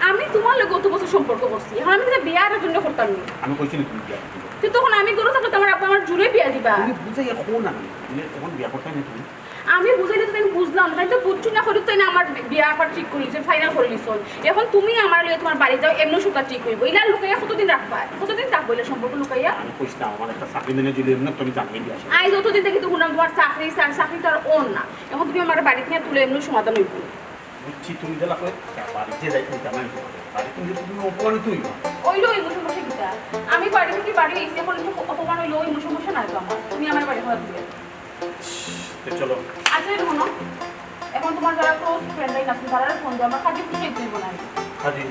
আমি তোমার লোক গত বছর সম্পর্ক করছি এখন আমি কিন্তু বিয়ার জন্য করতাম না আমি কইছি না তুমি বিয়া করতে। তো তখন আমি গরু থাকলে তোমার আপা আমার জুড়ে বিয়া দিবা তুমি বুঝাই এখন না তুমি তখন বিয়া করতে না তুমি। আমি বুঝাইলে তো আমি বুঝলাম তাই তো বুঝছি না করি তাই না আমার বিয়া আবার ঠিক করেছে ফাইনাল করে নিছ এখন তুমি আমার লগে তোমার বাড়ি যাও এমনি সুতা ঠিক হইব ইলা লুকাইয়া কতদিন রাখবা কতদিন রাখবো এলা সম্পর্ক লুকাইয়া আমি কইছি না আমার একটা চাকরি দিনে যদি এমনি তুমি জানিয়ে দিয়ে আসো। আই যতদিন থেকে তো শুনলাম তোমার চাকরি চাকরি তো আর ওন না এখন তুমি আমার বাড়ি থেকে তুলে এমনি সমাধান হইব বুঝছি তুমি দিলা করে বাড়িতে যাই তুমি জানাই বাড়িতে তুমি অপমান তুই ওইলো ওই সমস্যা কিটা আমি বাড়ি থেকে বাড়ি এসে এখন অপমান হইলো ওই সমস্যা নাই তো আমার তুমি আমার বাড়ি হওয়া দিবে চলো। আচ্ছা শোনো এখন তোমার যারা ক্লোজ ফ্রেন্ড আছে তারা ফোন দাও আমার কাজে খুশি দিব না হাজি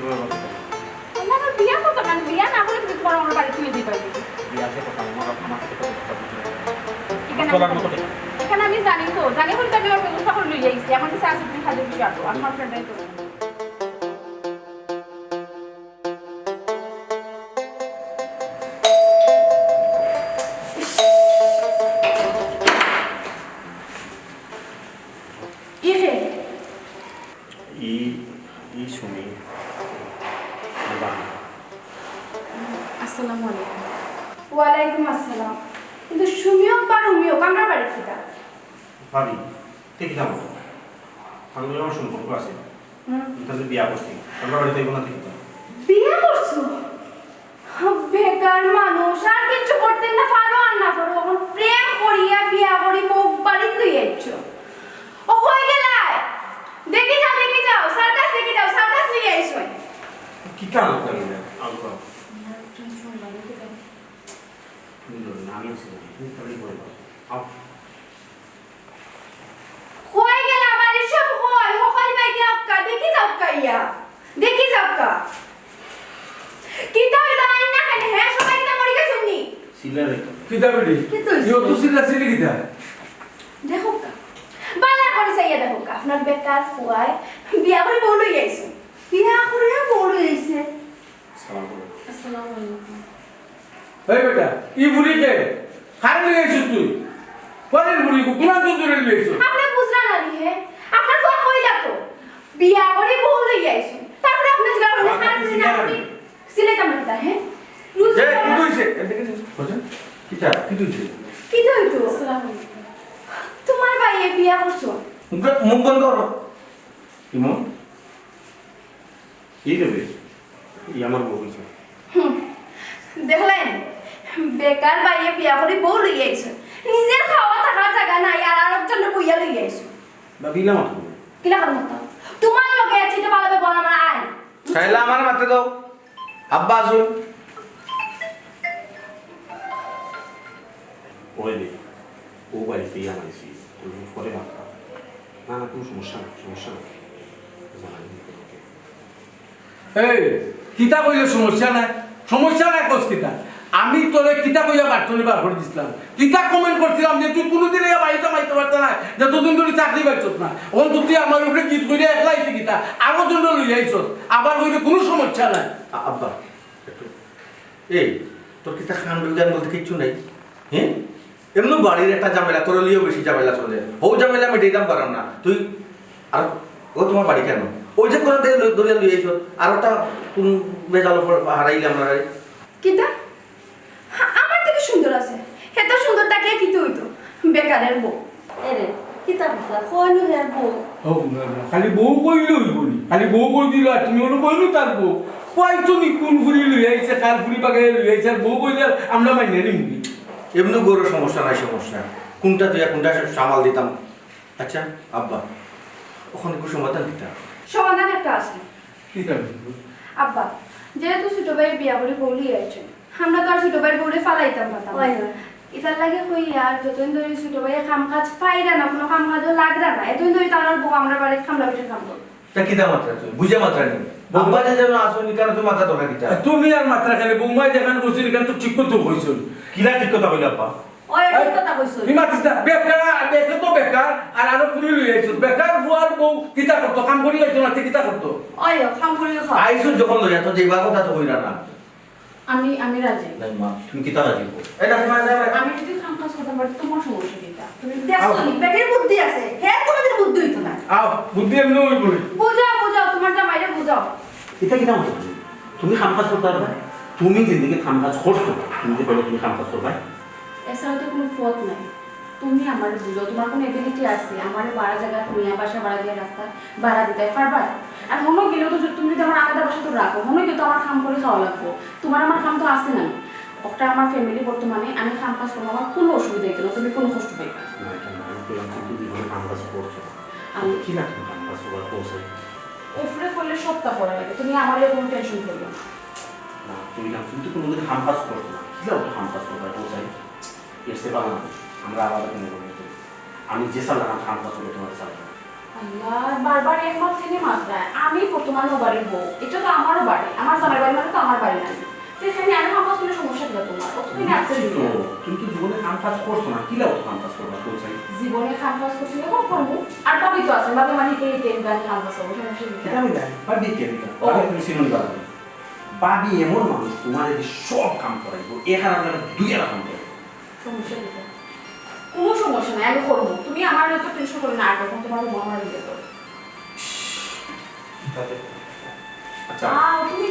আমার বিয়া করতে মানে বিয়া না হলে তুমি তোমার আমার বাড়ি তুলে দিতে পারবে বিয়া আছে কথা আমার আমার সাথে কথা বলতে এখানে চলার মতো দেখো। এখানে আমি জানি তো জানি বলে তো আমি ওর ব্যবস্থা করে লইয়া আইছি আমার কাছে আছে তুমি কাজে খুশি আসো আমার ফ্রেন্ডাই তো ইহে ই শুনি আসসালামু আলাইকুম ওয়ালাইকুম আসসালাম কিন্তু সুমিও বা রুমিও আমরা বাড়ি থেকে ভাবি ঠিক যাবো আমি আমার সম্পর্ক আছে তাহলে বিয়া করছি আমরা বাড়িতে এগো না ঠিক বিয়ে করছো বেকার মানুষ আর কিছু করতেন না পারো আর না পারো এখন প্রেম করিয়া বিয়া করি বউ বাড়িতে লই আইছো ও কই গেলাই দেখি যাও সার্কাস দেখি যাও সার্কাস লই আইছো কি কারণ করি না আলকা আমি তুমি তাহলে বলে দাও আও কই গেলা বাড়ি সব কই হকাল বাইকে আপকা দেখি যাও কা কি তো দাঁড়াই না কেন হ্যাঁ সবাই কি মরে গেছে নি সিলারে কিতা বেটি কি হইছে? ইও তো সিলা সিলি কিতা দেখো কা বালা করে চাইয়া দেখো কা আপনার বেকার ফুয়াই বিয়া করে বউ লই আইছো বিয়া করে বউ লই আইছে সালাম আলাইকুম আসসালামু আলাইকুম এই বেটা ই বুড়ি কে খারে লই আইছিস তুই পরের বুড়ি কো কোন দূরে লই আইছিস আপনি বুঝরা না নি হে আপনার ফুয়া কইলা তো বিয়া করে বউ লই আইছো তারপরে আপনি জিগার করে খান না আপনি সিলেটাম না হে রুজ যে কি কইছে এদিকে বুঝছেন কিতা কি কইছে কি হইতো আসসালামু আলাইকুম তোমার ভাইয়ে বিয়া করছো মুখ বন্ধ করো ইমন এই দেবে এই আমার বউ হয়েছে দেখলেন বেকার বাইয়ে বিয়া করে বউ লই আইছো নিজের খাওয়া থাকার জায়গা নাই আর আরেকজনের বইয়া লই আইছো বা বিলা মাত্র কিলা কার মত তোমার লগে আছে তো ভালো ব্যবহার আমার আইন চাইলে আমার মাতে দাও আব্বা আসুন ওই দে ও বাড়িতে আনাইছি তুমি পরে ভাবতা না না কোনো সমস্যা না এই কিতা কইলে সমস্যা নাই কস কিতা আমি তোরে কিতা কইয়া বাটনি বার করে দিছিলাম কিতা কমেন্ট করছিলাম যে তুই কোনোদিন এই বাড়িতে মাইতে পারত না যে দুদিন ধরে চাকরি পাইছত না ওন তুই আমার উপরে গীত কইরা একলাইছি কিতা আগর জন্য লই আইছস আবার কইলে কোনো সমস্যা নাই আব্বা একটু এই তোর কিতা খান বিজ্ঞান বলতে কিচ্ছু নাই হ্যাঁ এমনি বাড়ির একটা ঝামেলা তোর লিয়েও বেশি ঝামেলা চলে ও ঝামেলা আমি দিতাম পারাম না তুই আর ও তোমার বাড়ি কেন ওই যে কোনো দরিয়া লুই আইছ আর ওটা কোন বেজাল হারাইলে আমরা কিতা আমার থেকে সুন্দর আছে এত সুন্দর তাকে কিতে হইতো বেকারের বউ এরে কিতা কথা কইলো হের বউ ও না না খালি বউ কইলো বলি খালি বউ কই দিল আর তুমি ওনো কইলো তার বউ কই তুমি কোন ফুরি লই আইছে কার ফুরি বাগায় লই আইছে আর বউ কইলে আমরা মাইনে নিমু এমনি গরুর সমস্যা নাই সমস্যা কোনটা তুই কোনটা সামাল দিতাম আচ্ছা আব্বা ওখানে কোনো সমাধান দিতে সমাধান একটা আছে কিতা আব্বা যেহেতু ছোট ভাই বিয়া করে বউ লই আইছো আমরা তো আর ছোট ভাইয়ের বউরে ফালাইতাম না হয় হয় ইতার লাগে কই আর যতদিন ধরে ছোট ভাইয়ে কাম কাজ পাইরা না কোনো কাম কাজও লাগরা না এতদিন ধরে তার বউ আমরা বাড়িতে খামলা পিঠে কাম করব তা কিতা মাত্রা তুই বুঝে মাত্রা নেই আব্বা যে যেন আসুনি কেন তুই মাথা তোরা কিতা তুমি আর মাত্রা খালি বৌমা যেখানে বসে এখানে তো ঠিক করতে কইছো কিলা ঠিক কথা বলে আপা ওই কথা কইছো তুমি মাতিস না বেকার তো বেকার আর আরো ফুরি লই আইছো বেকার ফুয়ার বউ কিতা করতো কাম করি আইছো না কিতা করতো ওই খাম করে খাও আইসু যখন লইয়া তো যেবা কথা তো কইরা না আমি রাজি নাই মা তুমি কিতা রাজি এটা সময় যাবে আমি যদি কাম কাজ করতে পারি তোমার সমস্যা কিটা তুমি দেখছো নি পেটের বুদ্ধি আছে হে কোনোদিন বুদ্ধি হইতো না আও বুদ্ধি এমনি হই বলি বুঝাও তোমার জামাইরে বুঝাও এটা কিনা মতো তুমি কাম কাজ করতে পারবে তুমি জিন্দগি কাম কাজ করছো তুমি যে বলো তুমি কাম কাজ করবে এছাড়া তো কোনো ফত নাই তুমি আমার বুঝো তোমার কোনো এবিলিটি আছে আমার বাড়া জায়গা তুমি বাসা ভাড়া দিয়ে রাখতা ভাড়া দিতে পারবা আর মনে গেলেও তো তুমি যদি আমার আলাদা বাসা তো রাখো মনে গেলে তো আমার কাম করে খাওয়া লাগবো তোমার আমার কাম তো আছে না একটা আমার ফ্যামিলি বর্তমানে আমি কাম কাজ করবো আমার কোনো অসুবিধা হইতো না তুমি কোনো কষ্ট পাইবা কাম কাজ করছো আমি কি না তুমি কাম কাজ করবার পৌঁছে ওফরে করলে সপ্তাহ পড়া লাগে তুমি আমার কোনো টেনশন করবে না না তুমি না তুমি তো কোনোদিন কাম কাজ করছো না কি যাও কাম কাজ করবার পৌঁছে এসে পাবো না আমরা আলাদা কোনো করি আমি যে সাল কাম কাজ করবো তোমার সাল আল্লাহ বারবার একমত থেকে মাত্রায় আমি বর্তমানে বাড়ির বউ এটা তো আমারও বাড়ি আমার জামাই বাড়ি মানে তো আমার বাড়ি নাই তো এখানে আমি কাম কাজ করলে সমস্যা কি তোমার ও তুমি আসছে তুমি তো জীবনে কাম কাজ করছো না কি লাও কাম কাজ করবার পৌঁছে জীবনে কাম কাজ করছি এখন করবো আর ভাবি তো আছে ভাবি মানে কে কে গান কাম কাজ করবো সমস্যা কি আমি জানি বাবি কে বাবি তুমি সিনুন বাবি বাবি এমন মানুষ তোমার যদি সব কাম করাইবো এখানে আমরা দুই আর কাম করবো সমস্যা কি কোনো সমস্যা নাই আমি করবো তুমি আমার তো টেনশন করো না আর কখন তোমার বউ আমার বিয়ে করো আচ্ছা তুমি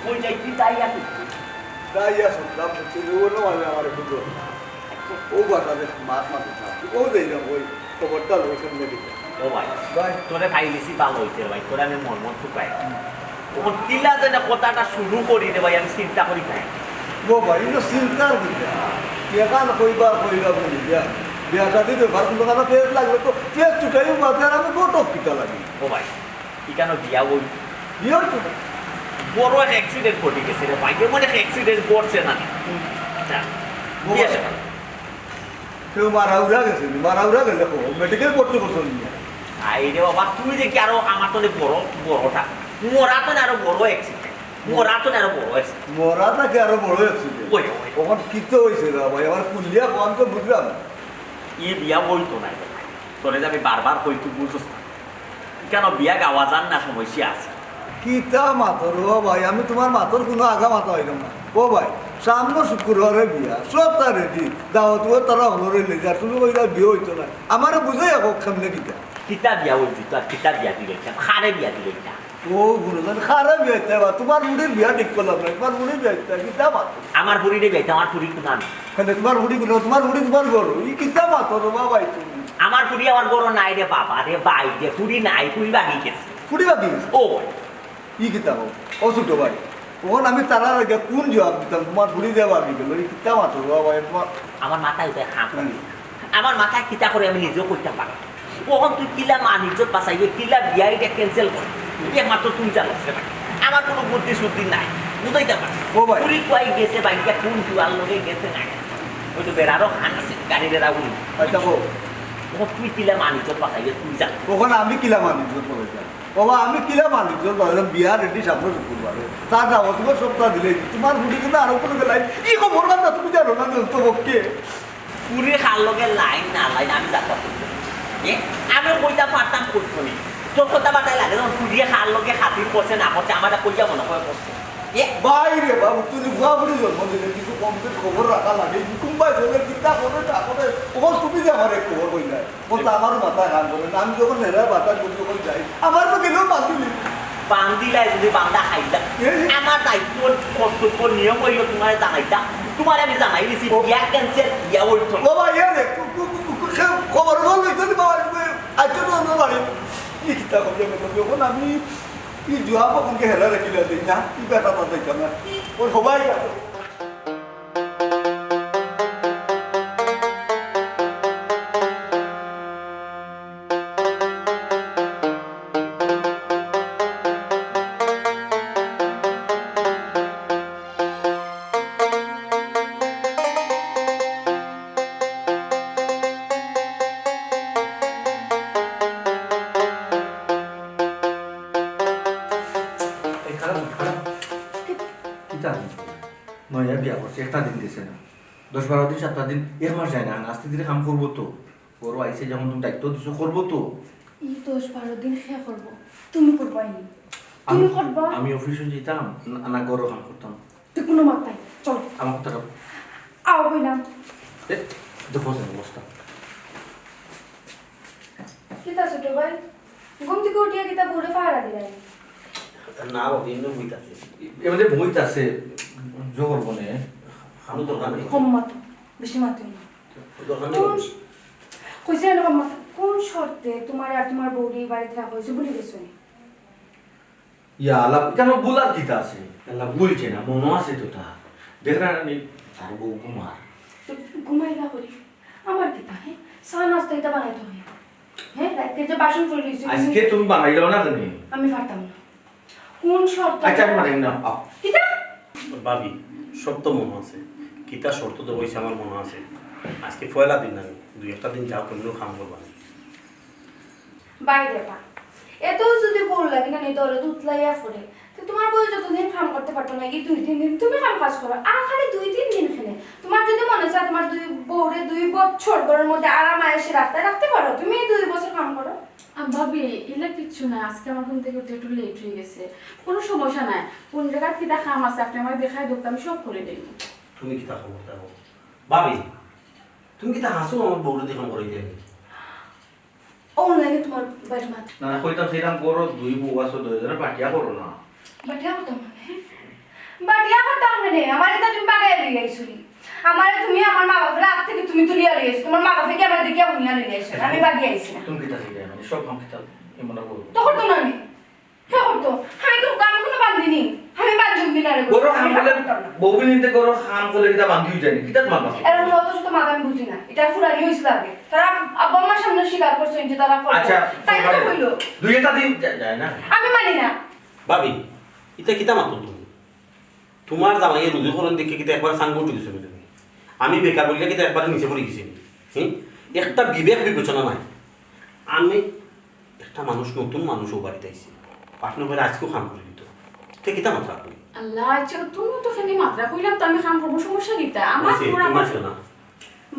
কই যাইছি তাই আছে তাইয়া শুনলাম হচ্ছে যে ও নয় আমার বুঝো ও বাটাতে মাছ মাছ ও দেই না ওই খবরটা লোক সামনে দিকে ও ভাই ভাই তোরে পাইলিছি ভালো হইছে ভাই তোরে আমি মন ঠুকাই ওখন কিলা যেন কথাটা শুরু করি রে ভাই আমি চিন্তা করি নাই ও ভাই তো চিন্তার দিকে কেকান কইবা কইবা বলি দিয়া বিয়াটা দিতে ভার কোনো কানা পেট লাগলে তো পেট চুটাই মাথার আমি গোটক কিটা লাগি ও ভাই ইকানো বিয়া ওই বিয়ার তো বড় এক অ্যাক্সিডেন্ট ঘটে গেছে রে ভাই এমন এক অ্যাক্সিডেন্ট করছে না বিয়া সাথে কেউ মারাউরা গেলে মেডিকেল করতে করতে নিয়ে আইরে বাবা তুই দেখি আরো আমার তো বড়টা মোরা তো আরো বড় অ্যাক্সিডেন্ট মোরা তো আরো বড় অ্যাক্সিডেন্ট মরা থাকে আরো বড় অ্যাক্সিডেন্ট ওই ওই ওখান কিতে হয়েছে না ভাই আমার কুলিয়া কম তো বুঝলাম ই বিয়া বইতো না তোরে যে আমি বারবার কইতু বুঝছ না কেন বিয়া গাওয়া যান না সমস্যা আছে কিতা মাতর ও ভাই আমি তোমার মাতর কোনো আগা মাথা হইলাম না ও ভাই সামনে শুক্রবারে বিয়া সব তার রেডি দাওয়াত তারা হলো রেলে যা তুমি ওইটা বিয়ে হইতো না আমারে বুঝাই হোক সামনে কিতা কিতা বিয়া হইছি তো আর কিতা বিয়া দিলে খারে বিয়া দিলে ও গুণজন খারাপ বিয়ে বা তোমার মুড়ির বিয়া ঠিক করলাম না তোমার মুড়ির বিয়া কিতা মাতর আমার ফুরিরে বিয়াইতে আমার ফুরি তো না তোমার মুড়ি গুলো তোমার মুড়ি তোমার গরু ই কিতা মাতর বা ভাই তুমি আমার ফুরি আমার বড় নাই রে বাবা রে ভাই রে ফুরি নাই ফুরি বাগি গেছে ফুড়ি ভাবি ও ই কিতা হোক ও ছোট ভাই তখন আমি তারার আগে কোন জবাব দিতাম তোমার ফুড়ি দেওয়া ভাবি গেল ই কিতা মাতর বা ভাই তোমার আমার মাথায় উঠে হাঁ করে আমার মাথায় কিতা করে আমি নিজেও করতে পারি কখন তুই কিলা ইজ্জত বাঁচাইবে কিলা বিয়াইটা ক্যান্সেল করে একমাত্র তুই জানাস রে ভাই আমার কোনো বুদ্ধি শুদ্ধি নাই বুঝাইতে পারি ও ভাই পুরি কয় গেছে বাইকটা কোন জুয়ার লোকে গেছে না ওই তো বেড়ারও খান আছে গাড়ি বেড়া উনি আচ্ছা ও তখন তুই কিলা ইজ্জত বাঁচাইবে তুই জান ওখানে আমি কিলা মানিজ্য করেছিলাম বাবা আমি কিলা মানিজ্য করেছিলাম বিয়া রেডি সামনে শুক্রবারে তার যাবো তোমার সপ্তাহ দিলে তোমার বুড়ি কিন্তু আরো কোনো গেলাই ই খবর না তুমি জানো না তো ওকে পুরি খার লগে লাইন না লাইন আমি যাত্রা করতে আমি কইতা পারতাম করতো নি তোর কথা বাতাই লাগে যখন পুরিয়ে খার লগে খাতির করছে না করছে আমার কইয়া মনে করে করছে বাইরে বাবু তুমি ভুয়া বুড়ি জন্ম দিলে কিছু কমপ্লিট খবর রাখা লাগে কুম্বাই ধরে চিন্তা করে তারপরে ওখান তুমি যে আমার খবর কই নাই ও তো আমারও মাথা কান করে না আমি যখন হেরা বাতাস করি যখন যাই আমার তো গেলেও বাঁধিলি বান্দিলাই যদি বান্দা খাইতা আমার দায়িত্ব কর্তব্য নিয়ম হইল তোমার জানাইতা তোমার আমি জানাই দিছি বিয়া ক্যান্সেল বিয়া হইতো বাবা ইয়ারে খবর বল লইতে বাবা আজকে তো আমরা বাড়ি কি চিন্তা করবে যখন আমি কি জুয়া কখনকে হেরা রেখিলে দিই না কি বেটা তা দেখতাম না ওর সবাই নয়া বিয়া করছে একটা দিন দিছে না 10-12 দিন 7 দিন 1 মাস যায় না আস্তে ধীরে কাম করবো তো বড় আইসে যেমন তুমি দায়িত্ব দিছো করবো তো ই 10-12 দিন খেয়া করবো তুমি করবো আইনি তুমি করবা আমি অফিসে যেতাম না গরো কাম করতাম তুই কোনো মাত্রায় চলো আমার কথা আও বইলাম দেখো অবস্থা কিতা ছোট ভাই ঘুম থেকে উঠিয়া কিতা বুড়ে পাহারা দিলাই না বাবা এমনি হইতাছে এমনি বইতে আছে জোর বনে আমি দোকান নেই কম মাত বেশি মাত না দোকান কোন নেই কইছে না কম মাত কোন শর্তে তোমার আর তোমার বউরি বাড়িতে রাখা হয়েছে বলে গেছো ইয়া আলাপ কেন বলার কিতা আছে আল্লাহ বলছে না মনে আছে তো তা দেখ না তার বউ কুমার ঘুমাই না করি আমার কিতা হ্যাঁ চা নাস্তা এটা বানাইতে হয় হ্যাঁ রাতে যে বাসন পড়ে রয়েছে আজকে তুমি বানাইলো না তুমি আমি পারতাম না কোন শর্ত আচ্ছা আমি বানাই না কিতা ভাবি সব তো মনে আছে কিতা শর্ত তো হয়েছে আমার মনে আছে আজকে পয়লা দিন আমি 2-1 দিন যাও কেমন কাম করবা বাইরে পা এত যদি বল লাগে না নেই দরে দুধ লাইয়া পড়ে তো তোমার বউ যতদিন কাম করতে পারতো না কি 2-3 দিন তুমি কাম কাজ করো আর খালি 2-3 দিন খেলে তোমার যদি মনে চায় তোমার দুই বউরে 2 বছর ঘরের মধ্যে আরাম আয়েসে রাখতে পারো তুমি 2 বছর কাম করো ভাবি এলে কিচ্ছু না আজকে আমার ঘুম থেকে উঠতে একটু লেট হয়ে গেছে কোনো সমস্যা নাই কোন জায়গার কিটা কাম আছে আপনি আমাকে দেখাই দোক আমি সব করে দেব তুমি কিতা খবর দেখো ভাবি তুমি কিতা হাসো আমার বউরে দেখাম করে দেবে অনলাইনে তোমার বাইরে মাত না না কইতাম সেরাম করো দুই বউ আছো দুই জনে পাটিয়া করো না বাটিয়া করতাম মানে আমার এটা তুমি বাগাই লিয়ে আইছুনি আমার তুমি আমার মা বাবার হাত থেকে তুমি তুলিয়া লিয়ে আইছো তোমার মা বাবা কি আমার দেখিয়া বুনিয়া লিয়ে আইছো আমি বাগিয়ে আইছি না তুমি কিতা শিখে মানে সব কাম কিতা এমন করো তো করতো না আমি কে করতো আমি তো আমি কোনো বান্ধিনি আমি বান্ধব দিনা রে গরো খাম বলে বউ নিতে গরো খাম বলে কিতা বান্ধি যায়নি কিতা মারবা এরকম অত শত মাথা আমি বুঝি না এটা ফুরানি হইছিল আগে তারা আব্বা আমার সামনে স্বীকার করছে যে তারা করতো আচ্ছা তাই তো কইলো 2-1 দিন যায় না আমি মানি না ভাবি এটা কিতা মাতো তুমি তোমার জামাইয়ের রুজুকরণ দেখে কিতা একবার সাঙ্গ উঠে গেছে তুমি আমি বেকার বলিলে কিতা একবার নিচে পড়ে গেছি একটা বিবেক বিবেচনা নাই আমি একটা মানুষ নতুন মানুষও বাড়িতে আইছি আপনি বলে আজকেও খাম করে দিত তো কিতা মাত্রা আপনি আল্লাহ আচ্ছা তুমি তো খালি মাত্রা কইলাম তো আমি কাম করবো সমস্যা কিটা আমার বলছি, পুরা তোমার শোনা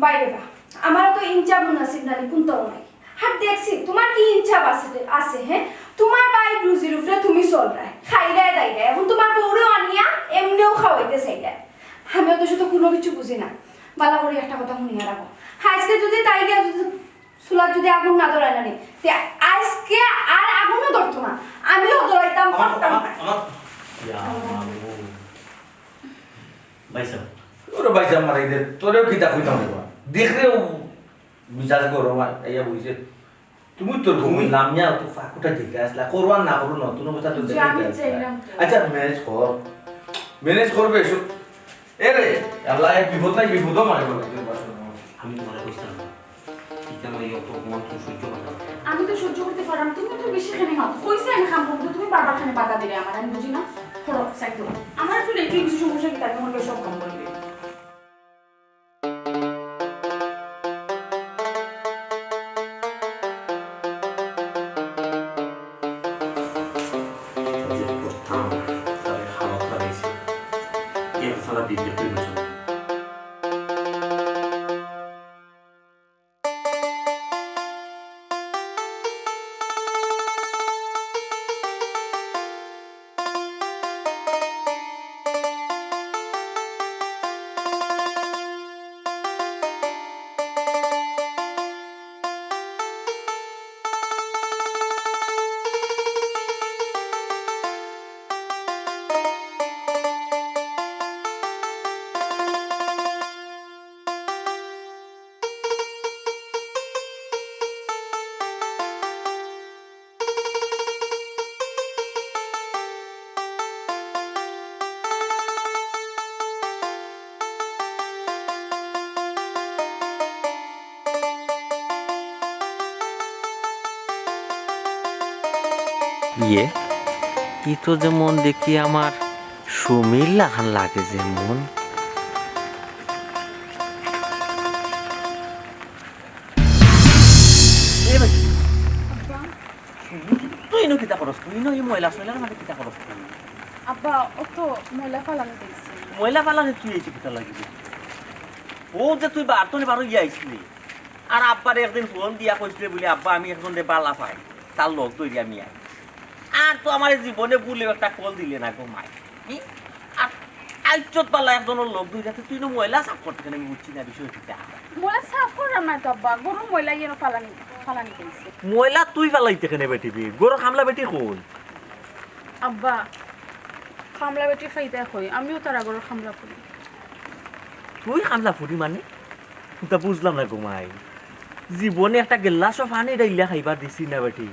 বাইরে বা আমার তো ইনচাপ মুনাসিব নানি কোনটাও নাই হাত দেখছি তোমার কি ইনচাপ আছে হ্যাঁ তোমার বাই রুজির উপরে তুমি চল রায় খাইরায় দাইরা এখন তোমার বউরেও আনিয়া এমনিও খাওয়াইতে চাইরা আমিও তো শুধু কোনো কিছু বুঝি না বালা করে একটা কথা শুনিয়া রাখো আজকে যদি তাই গিয়া চুলার যদি আগুন না ধরায় না তে আজকে আর আগুনও ধরতো না আমিও ধরাইতাম পারতাম না। ভাইসা ওরে ভাই যা মারাই দে তোরেও কিতা কইতাম না দেখলেও মিজাজ গরম আইয়া বইছে তুমি তোর ঘুমি নামিয়া তো ফাকুটা দিতে আসলা করবার না করো না তুমি কথা তো জি, দেখতে আমি আসলা। চাইলাম তো। আচ্ছা ম্যানেজ করবে এসব এ রে আল্লাহ এক বিপদ নাই বিপদও মানে বলে আমি তোমার কইতাম না কিতা মানে অত অপমান তুমি সহ্য করতে আমি তো সহ্য করতে পারলাম তুমি তো বেশি খানি মাত কইছে আমি কাম করবো তুমি বারবার খানে বাধা দিলে আমার আমি বুঝি না করো সাইড করো আমার একটু লেট হয়ে কিছু সমস্যা কি তার তোমাকে সব কাম করবে সারা বিবেক বিবেচনা ইয়ে ই তো যেমন দেখি আমার সুমিল লাখান লাগে যেমন তুই নো কিতা করস তুই নো এই ময়লা সয়লার মানে কিতা করস আব্বা ও তো ময়লা ফালানো দেখছি ময়লা পালানে তুই এই কিতা লাগিবি ও যে তুই বারতনে বারো গিয়ে আইসলি আর আব্বার একদিন ফোন দিয়া কইছিলে বলে আব্বা আমি একজন বালা পাই তার লোক তৈরি আমি আর তো আমার জীবনে বলে একটা কল দিলে না গো মাই আর আইচত পালা একজনের লোক দুইটাতে তুই ময়লা সাফ করতে কেন আমি বুঝছি না বিষয়টা ময়লা সাফ করার না তো আব্বা গরু ময়লা ইয়ে ফালানি কইছে ময়লা তুই ফেলাইতে কেন বেটিবি গরু খামলা বেটি কই আব্বা খামলা বেটি ফাইদা কই আমিও তার আগর খামলা করি তুই খামলা ফুরি মানে তা বুঝলাম না ঘুমাই জীবনে একটা গেল্লাস পানি ডাইলা খাইবার দিছি না বেটি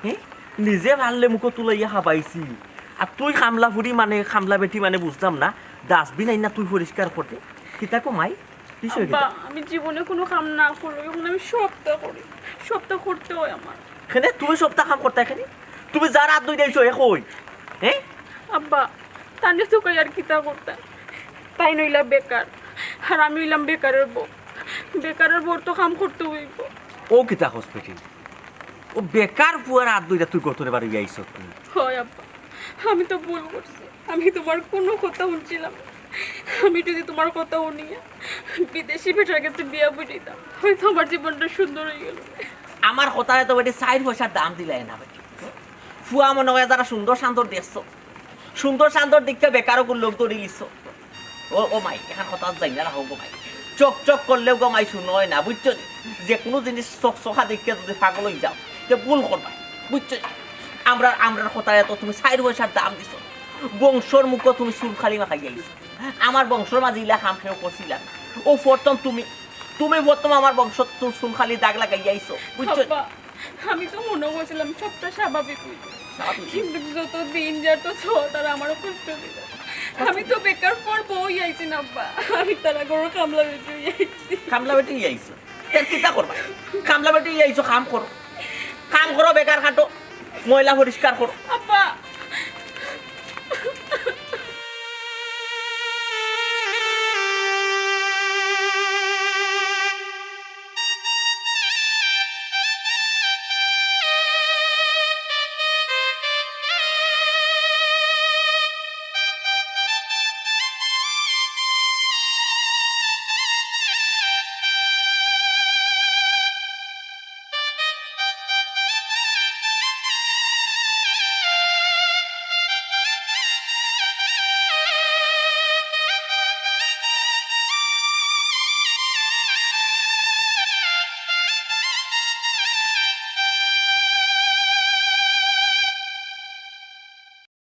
হ্যাঁ নিজে ভাললে মুখ তুলাইয়া খাবাইছি আর তুই খামলা ফুরি মানে খামলা বেটি মানে বুঝলাম না ডাস্টবিন আইনা তুই পরিষ্কার করতে কিতা কমাই আব্বা আমি জীবনে কোনো কাম না করব এখন আমি সপ্তাহ করি সপ্তাহ করতে হয় আমার এখানে তুমি সপ্তাহ কাম করতে এখানে তুমি যার হাত দুই দিয়েছো এ কই হ্যাঁ আব্বা তাহলে তো কই আর কিতা করতে তাই নইলা বেকার আর আমি হইলাম বেকারের বউ তো কাম করতে হইব ও কিতা হসপিটাল ও বেকার পুয়ার হাত দুইটা তুই গতরে বাড়ি আইছ তুমি হয় আব্বা আমি তো ভুল করছি আমি তোমার কোনো কথা শুনছিলাম না। আমি যদি তোমার কথা শুনিয়া বিদেশি বেটার কাছে বিয়া বুঝিতাম হয়তো আমার জীবনটা সুন্দর হয়ে গেল আমার কথায় তো বেটি 4 পয়সার দাম দিলাই না বেটি ফুয়া মনে হয় যারা সুন্দর শান্তর দেখছো সুন্দর শান্তর দিকটা বেকারও লোক ধরে লিছ ও মাই এখন কথা যাই না রাখো গো মাই চক করলেও গো মাই শুনো না বুঝছো যে কোনো জিনিস চকচকা দেখে যদি পাগল হয়ে যাও যে ভুল করবা বুঝছো আমরা কথায় তো তুমি 4 পয়সার দাম দিছো বংশর মুখ তুমি চুল খালি মাখাই যাইছো আমার বংশর মাঝে ইলা খাম খেয়েও করছিলাম ও প্রথম তুমি প্রথম আমার বংশ চুল খালি দাগ লাগাই যাইছো বুঝছো আমি তো মনে করছিলাম সবটা স্বাভাবিক হইবে কিন্তু যত দিন যত তারা আমারও কষ্ট দিল আমি তো বেকার পর বই আইছি না আব্বা আমি তারা গরু কামলা বেটি আইছো কিতা করবা কামলা বেটি আইছো কাম করো বেকার খাটো ময়লা পরিষ্কার করো